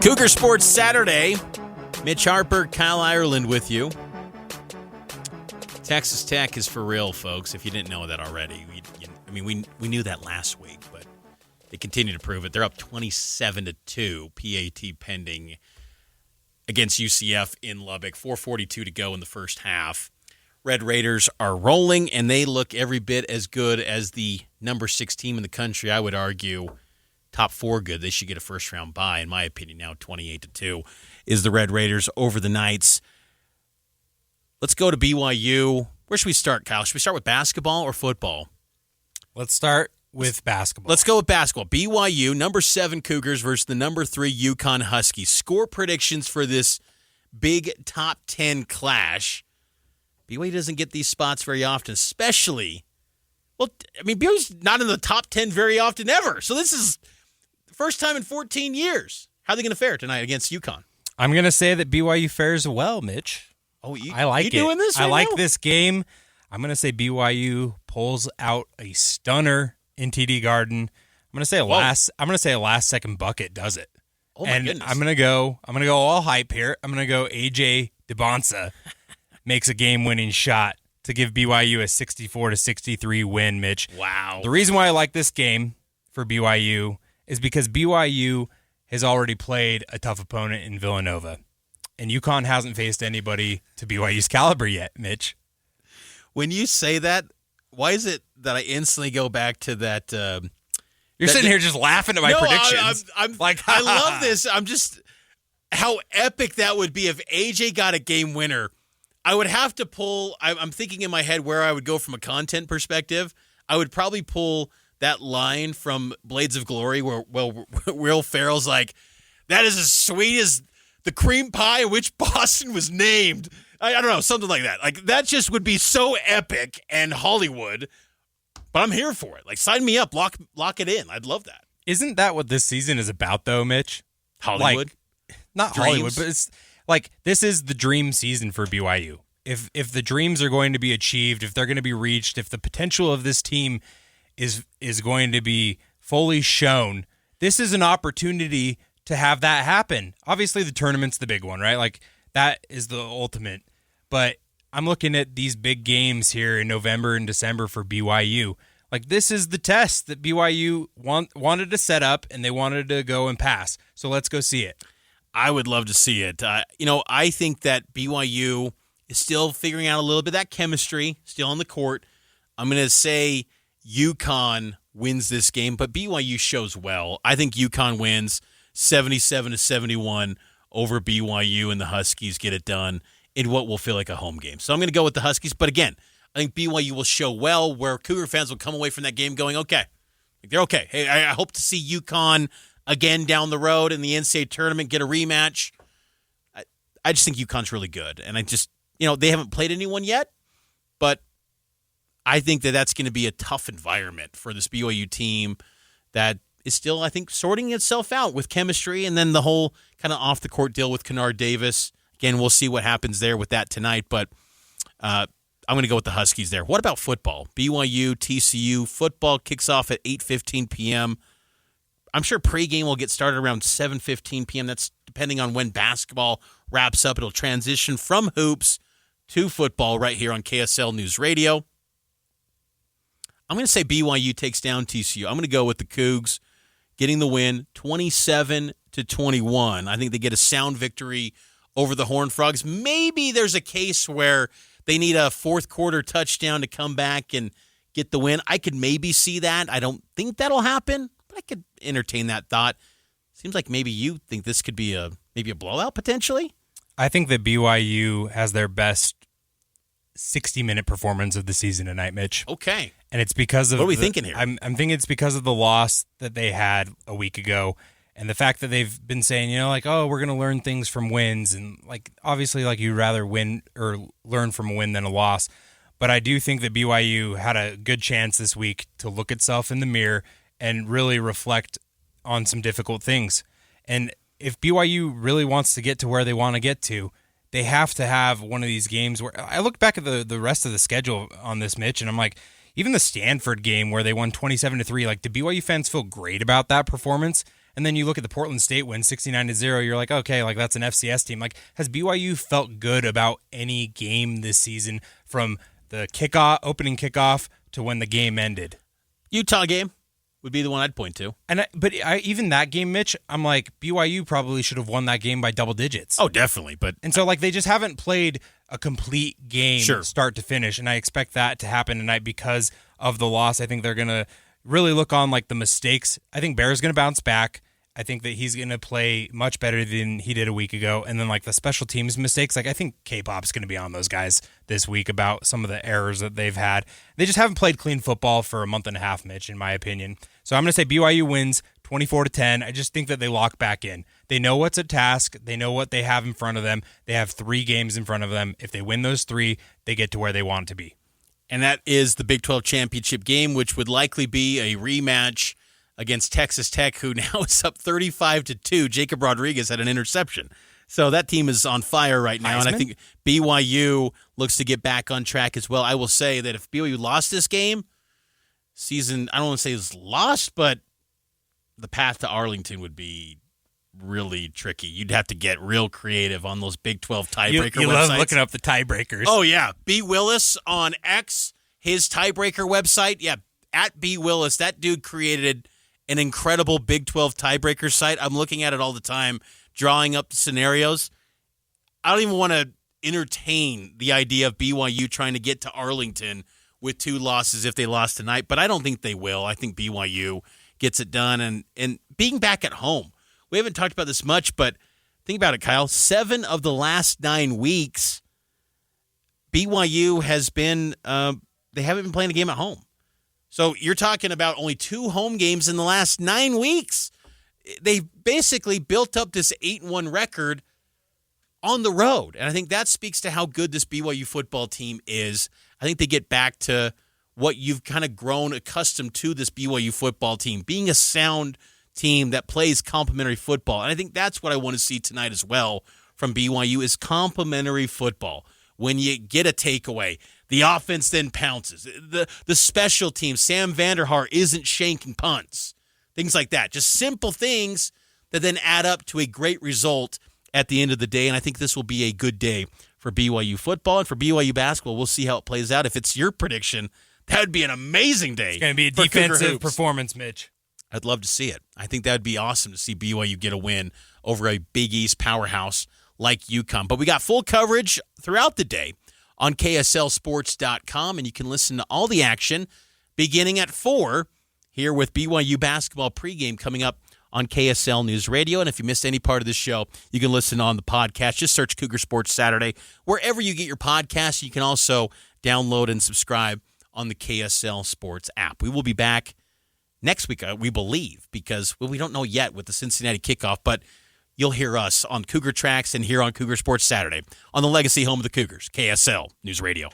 Cougar Sports Saturday. Mitch Harper, Kyle Ireland with you. Texas Tech is for real, folks, if you didn't know that already. We knew that last week, but they continue to prove it. They're up 27-2, PAT pending against UCF in Lubbock. 4:42 to go in the first half. Red Raiders are rolling, and they look every bit as good as the number 6 team in the country. I would argue top 4 good. They should get a first-round bye, in my opinion, now 28-2 is the Red Raiders over the Knights. Let's go to BYU. Where should we start, Kyle? Should we start with basketball or football? Let's start with basketball. Let's go with basketball. BYU, number 7 Cougars versus the number 3 UConn Huskies. Score predictions for this big top 10 clash. BYU doesn't get these spots very often, especially, BYU's not in the top 10 very often ever. So this is the first time in 14 years. How are they going to fare tonight against UConn? I'm going to say that BYU fares well, Mitch. Oh, I like it. Doing this right I like now? this game. I'm going to say BYU pulls out a stunner in TD Garden. I'm going to say a last second bucket does it. Oh my goodness. I'm going to go all hype here. I'm going to go AJ DeBonsa makes a game-winning shot to give BYU a 64-63 win, Mitch. Wow. The reason why I like this game for BYU is because BYU has already played a tough opponent in Villanova. And UConn hasn't faced anybody to BYU's caliber yet, Mitch. When you say that, why is it that I instantly go back to that? You're sitting here just laughing at my predictions. I'm like, I love this. I'm just, how epic that would be if AJ got a game winner. I would have to pull, I'm thinking in my head where I would go from a content perspective. I would probably pull that line from Blades of Glory where Will Ferrell's like, that is as sweet as the cream pie in which Boston was named. I don't know, something like that. Like, that just would be so epic and Hollywood, but I'm here for it. Like, sign me up, lock it in. I'd love that. Isn't that what this season is about, though, Mitch? Hollywood? Not Dreams? Hollywood, but it's like, this is the dream season for BYU. If the dreams are going to be achieved, if they're going to be reached, if the potential of this team is going to be fully shown, this is an opportunity to have that happen. Obviously, the tournament's the big one, right? Like, that is the ultimate. But I'm looking at these big games here in November and December for BYU. Like, this is the test that BYU wanted to set up, and they wanted to go and pass. So let's go see it. I would love to see it. I think that BYU is still figuring out a little bit of that chemistry, still on the court. I'm going to say UConn wins this game, but BYU shows well. I think UConn wins 77-71 over BYU, and the Huskies get it done in what will feel like a home game. So I'm going to go with the Huskies, but again, I think BYU will show well, where Cougar fans will come away from that game going, okay, they're okay. Hey, I hope to see UConn again down the road in the NCAA tournament, get a rematch. I just think UConn's really good, and I just, they haven't played anyone yet, but I think that that's going to be a tough environment for this BYU team that is still, I think, sorting itself out with chemistry, and then the whole kind of off-the-court deal with Kennard Davis. Again, we'll see what happens there with that tonight, but I'm going to go with the Huskies there. What about football? BYU, TCU. Football kicks off at 8:15 p.m. I'm sure pregame will get started around 7:15 p.m. That's depending on when basketball wraps up. It'll transition from hoops to football right here on KSL News Radio. I'm going to say BYU takes down TCU. I'm going to go with the Cougs getting the win 27-21. I think they get a sound victory over the Horned Frogs. Maybe there's a case where they need a fourth quarter touchdown to come back and get the win. I could maybe see that. I don't think that'll happen, but I could entertain that thought. Seems like maybe you think this could be maybe a blowout potentially. I think that BYU has their best 60-minute performance of the season tonight, Mitch. Okay. And it's because of what are we thinking here? I'm thinking it's because of the loss that they had a week ago, and the fact that they've been saying, we're going to learn things from wins, and obviously you'd rather win or learn from a win than a loss. But I do think that BYU had a good chance this week to look itself in the mirror and really reflect on some difficult things. And if BYU really wants to get to where they want to get to, they have to have one of these games where I look back at the rest of the schedule on this, Mitch, and I'm like, even the Stanford game where they won 27-3, do BYU fans feel great about that performance? And then you look at the Portland State win 69-0. You're like, okay, like that's an FCS team. Like, has BYU felt good about any game this season from the opening kickoff to when the game ended? Utah game would be the one I'd point to. But even that game, Mitch, I'm like, BYU probably should have won that game by double digits. Oh, definitely. And so like they just haven't played a complete game Sure. start to finish, and I expect that to happen tonight because of the loss. I think they're going to really look on like the mistakes. I think Bear's going to bounce back. I think that he's going to play much better than he did a week ago. And then like the special teams mistakes, like I think K-Pop's going to be on those guys this week about some of the errors that they've had. They just haven't played clean football for a month and a half, Mitch, in my opinion. So I'm going to say BYU wins 24-10. I just think that they lock back in. They know what's at task. They know what they have in front of them. They have 3 games in front of them. If they win those 3, they get to where they want to be. And that is the Big 12 championship game, which would likely be a rematch against Texas Tech, who now is up 35-2. Jacob Rodriguez had an interception. So that team is on fire right now. Heisman? And I think BYU looks to get back on track as well. I will say that if BYU lost this game, season, I don't want to say it's lost, but the path to Arlington would be really tricky. You'd have to get real creative on those Big 12 tiebreaker websites. You love looking up the tiebreakers. Oh, yeah. B. Willis on X, his tiebreaker website. Yeah, at B. Willis, that dude created an incredible Big 12 tiebreaker site. I'm looking at it all the time, drawing up scenarios. I don't even want to entertain the idea of BYU trying to get to Arlington with 2 losses if they lost tonight, but I don't think they will. I think BYU gets it done. And being back at home, we haven't talked about this much, but think about it, Kyle. 7 of the last 9 weeks, BYU has been, they haven't been playing a game at home. So you're talking about only 2 home games in the last 9 weeks. They basically built up this 8-1 record on the road. And I think that speaks to how good this BYU football team is. I think they get back to what you've kind of grown accustomed to this BYU football team, being a sound team that plays complementary football. And I think that's what I want to see tonight as well from BYU is complementary football. When you get a takeaway, the offense then pounces. The special team, Sam Vanderhaar isn't shanking punts. Things like that. Just simple things that then add up to a great result at the end of the day. And I think this will be a good day for BYU football and for BYU basketball. We'll see how it plays out. If it's your prediction, that would be an amazing day. It's going to be a defensive performance, Mitch. I'd love to see it. I think that would be awesome to see BYU get a win over a Big East powerhouse like UConn. But we got full coverage throughout the day on KSLSports.com, and you can listen to all the action beginning at 4 here with BYU basketball pregame coming up on KSL News Radio. And if you missed any part of this show, you can listen on the podcast. Just search Cougar Sports Saturday. Wherever you get your podcasts, you can also download and subscribe on the KSL Sports app. We will be back next week, we believe, because we don't know yet with the Cincinnati kickoff, but you'll hear us on Cougar Tracks and here on Cougar Sports Saturday on the legacy home of the Cougars, KSL News Radio.